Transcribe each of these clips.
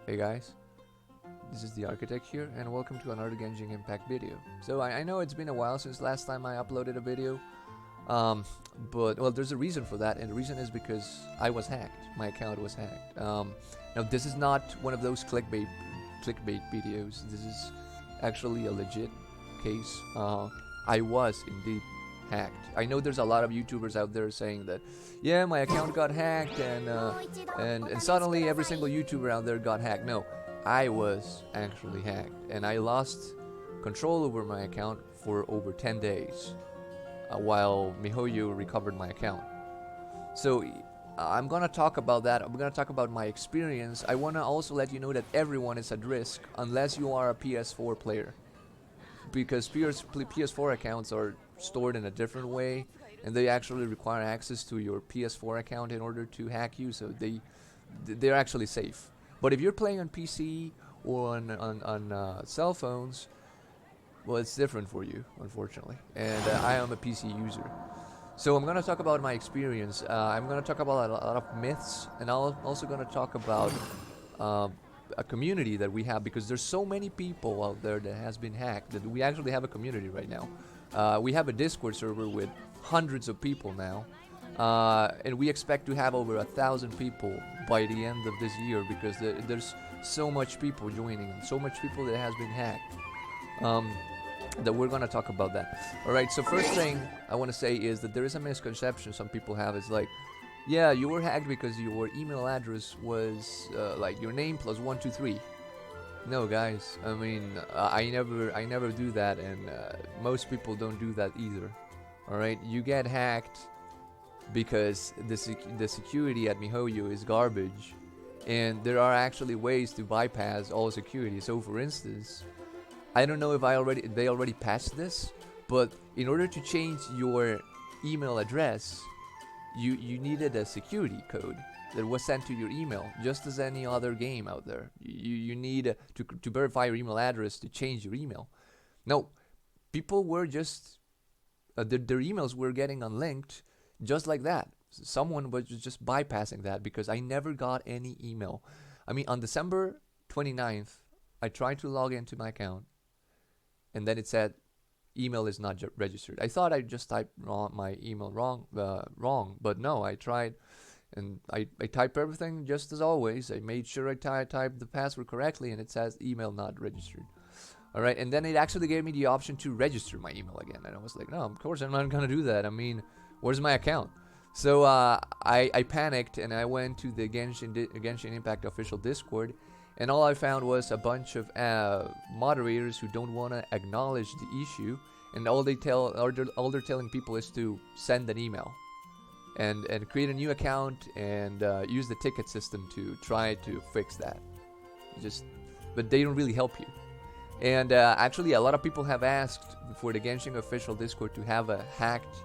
Hey guys, this is the Architect here, and welcome to another Genshin Impact video. So I know it's been a while since last time I uploaded a video, um, but well, there's a reason for that, and the reason is because I was hacked. My account was hacked. Now this is not one of those clickbait videos. This is actually a legit case. I was indeed hacked. I know there's a lot of YouTubers out there saying that, yeah, my account got hacked, and suddenly every single YouTuber out there got hacked. No, I was actually hacked, and I lost control over my account for over 10 days, while MiHoYo recovered my account. So I'm gonna talk about that. I'm gonna talk about my experience. I wanna also let you know that everyone is at risk unless you are a PS4 player, because PS4 accounts are stored in a different way, and they actually require access to your PS4 account in order to hack you. So they're actually safe. But if you're playing on PC or on cell phones, well, it's different for you, unfortunately. And I am a PC user. So I'm going to talk about my experience. I'm going to talk about a lot of myths, and I'm also going to talk about uh, a community that we have, because there's so many people out there that has been hacked that we actually have a community right now. We have a Discord server with hundreds of people now, and we expect to have over 1,000 people by the end of this year, because there's so much people joining, and so much people that has been hacked. That we're gonna talk about that. All right. So first thing I want to say is that there is a misconception some people have. Is like, yeah, you were hacked because your email address was like your name plus 123. No, guys. I mean, I never do that, and most people don't do that either. All right. You get hacked because the security at MiHoYo is garbage, and there are actually ways to bypass all security. So, for instance, I don't know if they already patched this, but in order to change your email address, you needed a security code that was sent to your email, just as any other game out there. You need to verify your email address to change your email. No, people were just their emails were getting unlinked just like that. Someone was just bypassing that, because I never got any email. I mean, on December 29th, I tried to log into my account, and then it said email is not registered. I thought I just typed my email wrong, but no, I tried, and I typed everything just as always. I made sure I typed the password correctly, and it says email not registered. All right, and then it actually gave me the option to register my email again, and I was like, no, of course I'm not gonna do that. I mean, where's my account? So I panicked, and I went to the Genshin Impact official Discord, and all I found was a bunch of moderators who don't want to acknowledge the issue, and all they're telling people is to send an email and create a new account and use the ticket system to try to fix that. But they don't really help you. And actually, a lot of people have asked for the Genshin official Discord to have a hacked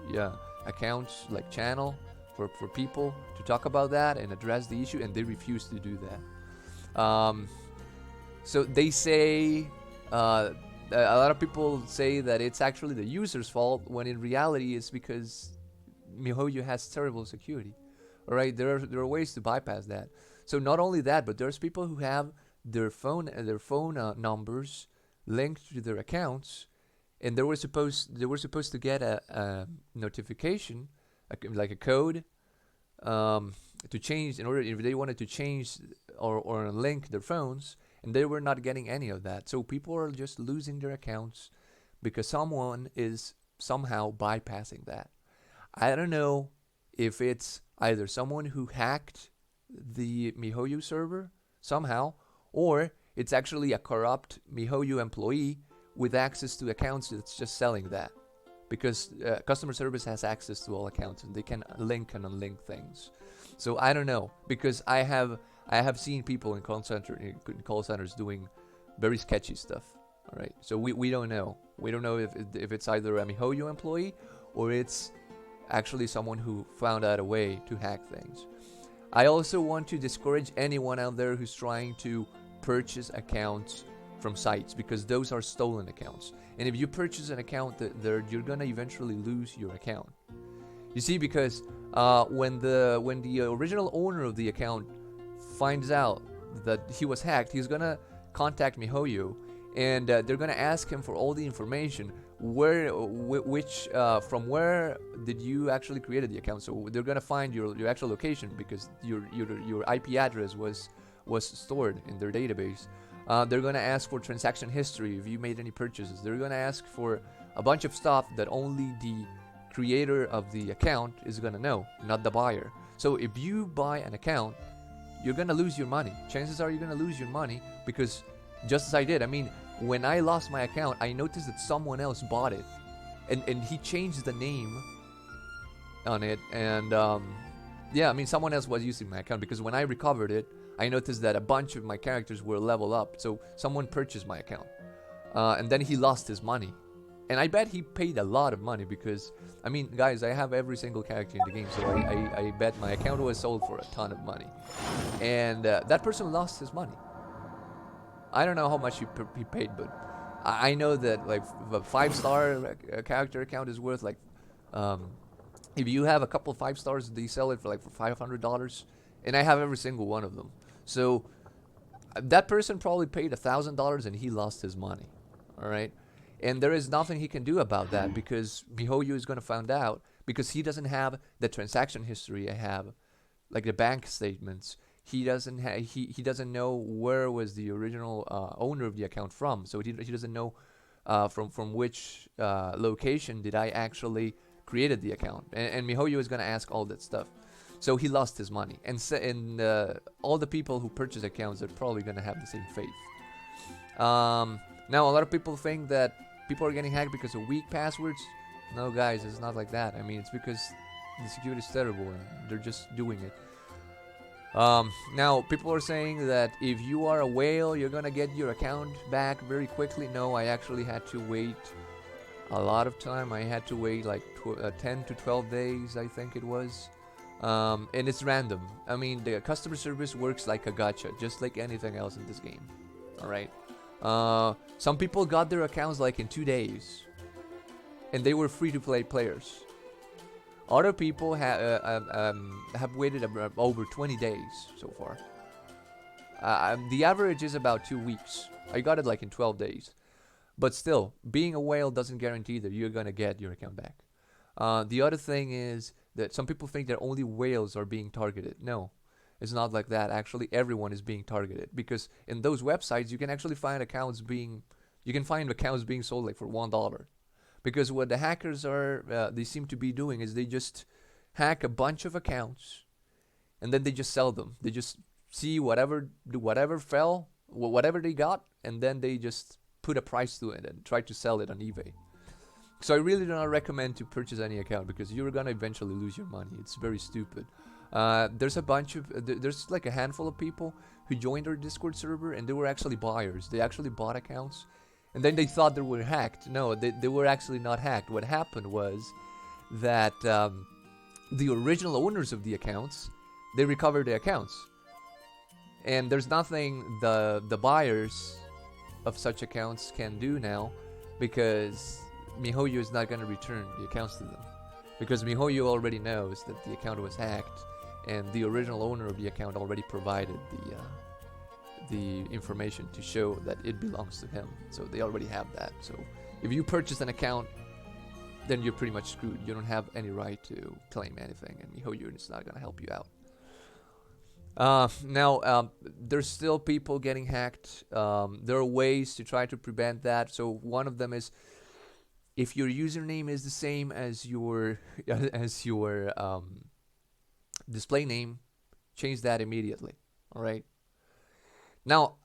accounts like channel for people to talk about that and address the issue, and they refuse to do that. So they say, a lot of people say that it's actually the user's fault, when in reality it's because MiHoYo has terrible security. All right, there are ways to bypass that. So not only that, but there's people who have their phone numbers linked to their accounts, and they were supposed to get a notification, like a code, to change, in order if they wanted to change or link their phones, and they were not getting any of that. So people are just losing their accounts because someone is somehow bypassing that. I don't know if it's either someone who hacked the MiHoYo server somehow, or it's actually a corrupt MiHoYo employee with access to accounts that's just selling that. Because customer service has access to all accounts, and they can link and unlink things. So I don't know, because I have seen people in call centers doing very sketchy stuff. All right, so we don't know. We don't know if it's either a MiHoYo employee or it's actually someone who found out a way to hack things. I also want to discourage anyone out there who's trying to purchase accounts from sites, because those are stolen accounts. And if you purchase an account, you're gonna eventually lose your account. You see, because when the original owner of the account finds out that he was hacked, he's gonna contact MiHoYo, and they're gonna ask him for all the information. From where did you actually created the account? So they're gonna find your actual location, because your IP address was stored in their database. They're gonna ask for transaction history, if you made any purchases. They're gonna ask for a bunch of stuff that only the creator of the account is gonna know, not the buyer. So if you buy an account, you're gonna lose your money. Chances are you're gonna lose your money, because just as I did, I mean, when I lost my account, I noticed that someone else bought it, and he changed the name on it, and yeah, I mean, someone else was using my account, because when I recovered it, I noticed that a bunch of my characters were level up, so someone purchased my account, and then he lost his money, and I bet he paid a lot of money, because, I mean, guys, I have every single character in the game, so I bet my account was sold for a ton of money, and that person lost his money. I don't know how much he paid, but I know that like a 5-star character account is worth like, if you have a couple 5 stars, they sell it for like for $500, and I have every single one of them. So that person probably paid $1,000 and he lost his money. All right, and there is nothing he can do about that, because MiHoYo is going to find out, because he doesn't have the transaction history I have, like the bank statements. He doesn't he doesn't know where was the original owner of the account from, so he doesn't know from which location did I actually created the account, and MiHoYo is gonna ask all that stuff. So he lost his money, and all the people who purchase accounts are probably gonna have the same fate. Now a lot of people think that people are getting hacked because of weak passwords. No, guys, it's not like that. I mean, it's because the security is terrible and they're just doing it. Now people are saying that if you are a whale, you're gonna get your account back very quickly. No, I actually had to wait a lot of time. I had to wait like 10 to 12 days, I think it was. And it's random. I mean, the customer service works like a gacha, just like anything else in this game. Alright. Some people got their accounts like in 2 days, and they were free to play players. Other people have waited over 20 days so far. The average is about 2 weeks. I got it like in 12 days. But still, being a whale doesn't guarantee that you're gonna get your account back. The other thing is that some people think that only whales are being targeted. No, it's not like that. Actually, everyone is being targeted, because in those websites you can actually find accounts being sold like for $1. Because what the hackers they seem to be doing is they just hack a bunch of accounts, and then they just sell them. They just see whatever they got, and then they just put a price to it and try to sell it on eBay. So I really do not recommend to purchase any account, because you're gonna eventually lose your money. It's very stupid. There's like a handful of people who joined our Discord server, and they were actually buyers. They actually bought accounts, and then they thought they were hacked. No, they were actually not hacked. What happened was that the original owners of the accounts, they recovered the accounts, and there's nothing the buyers of such accounts can do now, because MiHoYo is not going to return the accounts to them, because MiHoYo already knows that the account was hacked, and the original owner of the account already provided the information to show that it belongs to him. So they already have that. So if you purchase an account, then you're pretty much screwed. You don't have any right to claim anything, and MiHoYo is not going to help you out. Now, there's still people getting hacked. There are ways to try to prevent that. So one of them is, if your username is the same as your display name, change that immediately. All right. Now,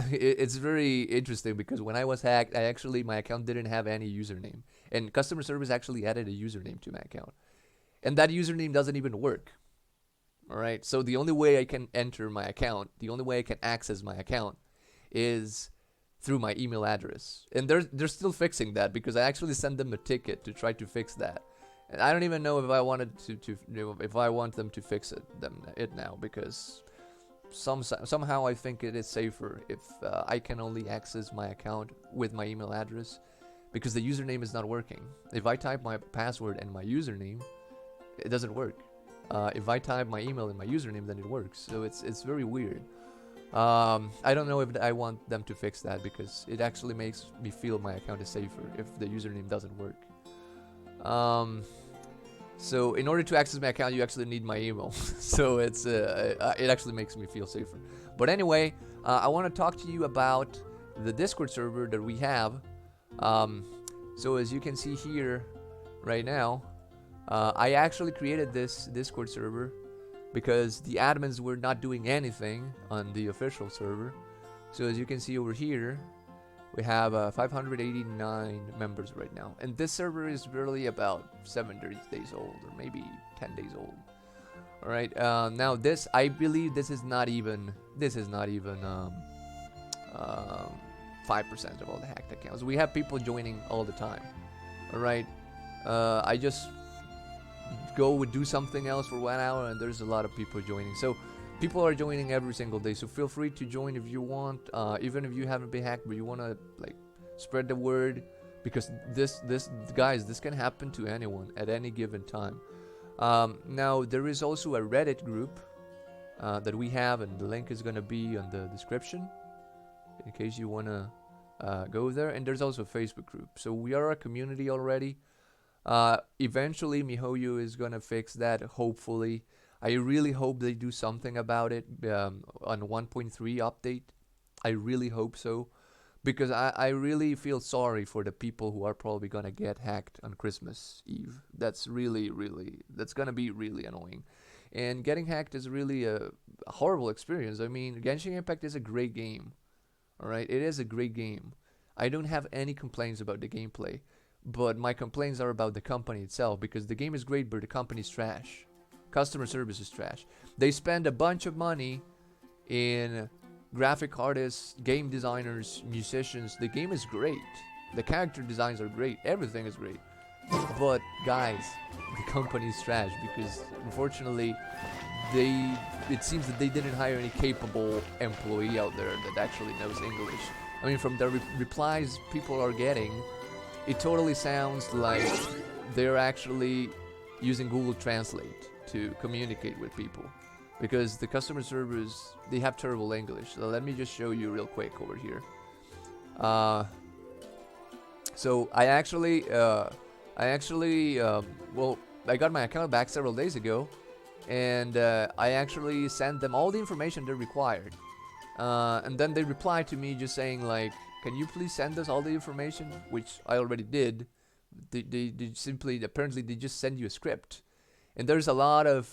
it's very interesting, because when I was hacked, my account didn't have any username, and customer service actually added a username to my account, and that username doesn't even work. All right. So the only way I can enter my account, the only way I can access my account, is through my email address, and they're still fixing that, because I actually sent them a ticket to try to fix that, and I don't even know if I wanted if I want them to fix it now, because somehow I think it is safer if I can only access my account with my email address, because the username is not working. If I type my password and my username, it doesn't work. If I type my email and my username, then it works. So it's very weird. I don't know if I want them to fix that because it actually makes me feel my account is safer if the username doesn't work. So in order to access my account, you actually need my email. So it actually makes me feel safer. But anyway, I want to talk to you about the Discord server that we have. So as you can see here right now, I actually created this Discord server because the admins were not doing anything on the official server. So as you can see over here, we have 589 members right now, and this server is really about 7 days old, or maybe 10 days old. All right, now this, I believe this is not even 5% of all the hacked accounts. We have people joining all the time. All right, I just do something else for 1 hour, and there's a lot of people joining. So people are joining every single day, so feel free to join if you want, even if you haven't been hacked, but you want to like spread the word, because this guys, this can happen to anyone at any given time. Now there is also a Reddit group that we have, and the link is going to be on the description in case you want to go there. And there's also a Facebook group, so we are a community already. Eventually miHoYo is going to fix that, hopefully. I really hope they do something about it on 1.3 update. I really hope so, because I really feel sorry for the people who are probably gonna get hacked on Christmas Eve. That's that's gonna be really annoying. And getting hacked is really a horrible experience. I mean, Genshin Impact is a great game. Alright, it is a great game. I don't have any complaints about the gameplay, but my complaints are about the company itself, because the game is great, but the company's trash. Customer service is trash. They spend a bunch of money in graphic artists, game designers, musicians. The game is great. The character designs are great. Everything is great. But guys, the company is trash because unfortunately it seems that they didn't hire any capable employee out there that actually knows English. I mean, from the replies people are getting, it totally sounds like they're actually using Google Translate to communicate with people, because the customer service, they have terrible English. So let me just show you real quick over here. So I actually well, I got my account back several days ago, and I actually sent them all the information they required, and then they replied to me just saying like, can you please send us all the information, which I already did. They simply, apparently they just send you a script. And there's a lot of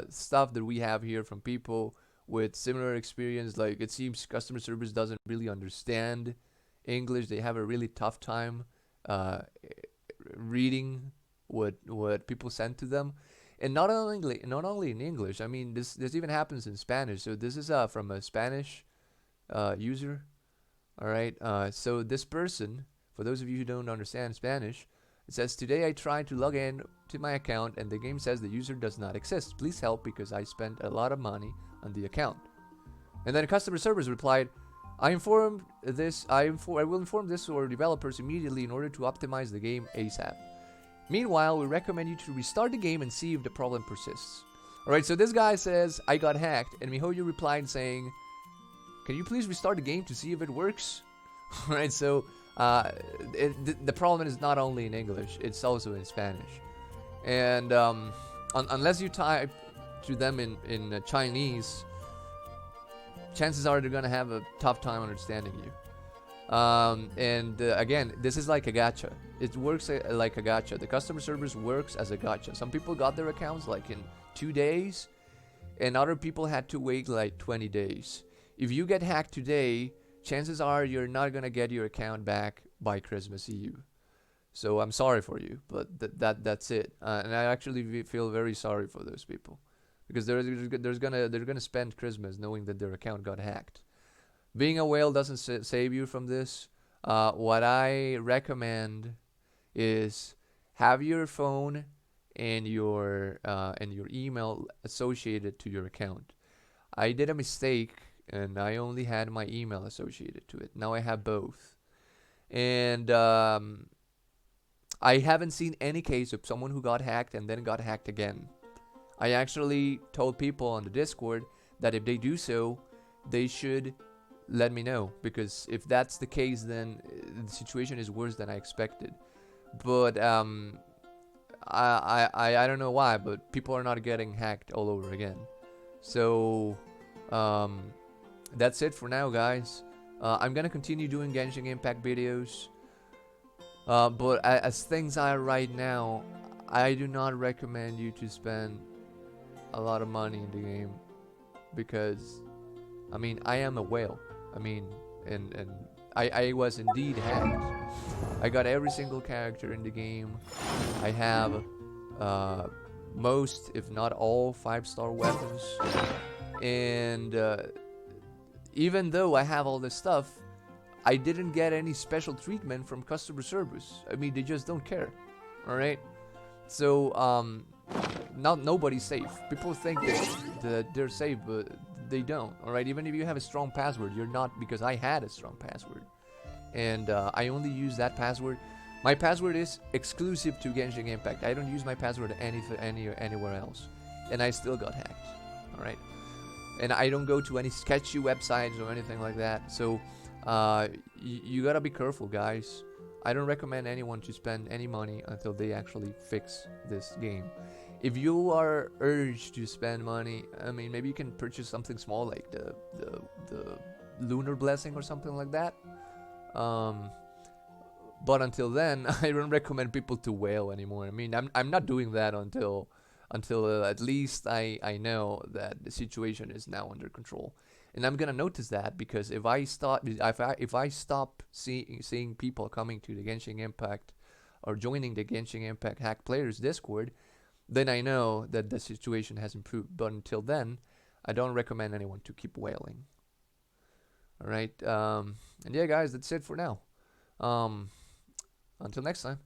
stuff that we have here from people with similar experience. Like, it seems customer service doesn't really understand English. They have a really tough time reading what people send to them. And not only in English. I mean, this even happens in Spanish. So this is from a Spanish user. All right. So this person, for those of you who don't understand Spanish, it says, today I tried to log in to my account and the game says the user does not exist. Please help because I spent a lot of money on the account. And then customer service replied, I will inform this to our developers immediately in order to optimize the game ASAP. Meanwhile, we recommend you to restart the game and see if the problem persists. Alright, so this guy says, I got hacked, and miHoYo replied saying, can you please restart the game to see if it works? Alright, so the problem is not only in English, it's also in Spanish. And unless you type to them in Chinese, chances are they're gonna have a tough time understanding you. Again, this is like a gacha. It works like a gacha. The customer service works as a gacha. Some people got their accounts like in 2 days, and other people had to wait like 20 days. If you get hacked today, chances are you're not gonna get your account back by Christmas Eve. So I'm sorry for you, but that's it. And I actually feel very sorry for those people, because they're gonna spend Christmas knowing that their account got hacked. Being a whale doesn't save you from this. What I recommend is have your phone and your email associated to your account. I did a mistake and I only had my email associated to it. Now I have both. And I haven't seen any case of someone who got hacked and then got hacked again. I actually told people on the Discord that if they do so, they should let me know, because if that's the case, then the situation is worse than I expected. But I don't know why, but people are not getting hacked all over again. So um, that's it for now, guys. I'm gonna continue doing Genshin Impact videos, but as things are right now, I do not recommend you to spend a lot of money in the game, because I mean, I am a whale. I mean, and I was indeed hacked. I got every single character in the game. I have most, if not all, 5-star weapons. And even though I have all this stuff, I didn't get any special treatment from customer service. I mean, they just don't care. All right. So not nobody's safe. People think that they're safe, but they don't. All right. Even if you have a strong password, you're not, because I had a strong password, and I only use that password. My password is exclusive to Genshin Impact. I don't use my password anywhere else, and I still got hacked. All right. And I don't go to any sketchy websites or anything like that. So you gotta be careful, guys. I don't recommend anyone to spend any money until they actually fix this game. If you are urged to spend money, I mean, maybe you can purchase something small like the Lunar Blessing or something like that. But until then, I don't recommend people to whale anymore. I mean, I'm not doing that until at least I know that the situation is now under control. And I'm gonna notice that, because if I stop seeing people coming to the Genshin Impact or joining the Genshin Impact Hack Players Discord, then I know that the situation has improved. But until then, I don't recommend anyone to keep whaling. All right, and yeah, guys, that's it for now. Until next time.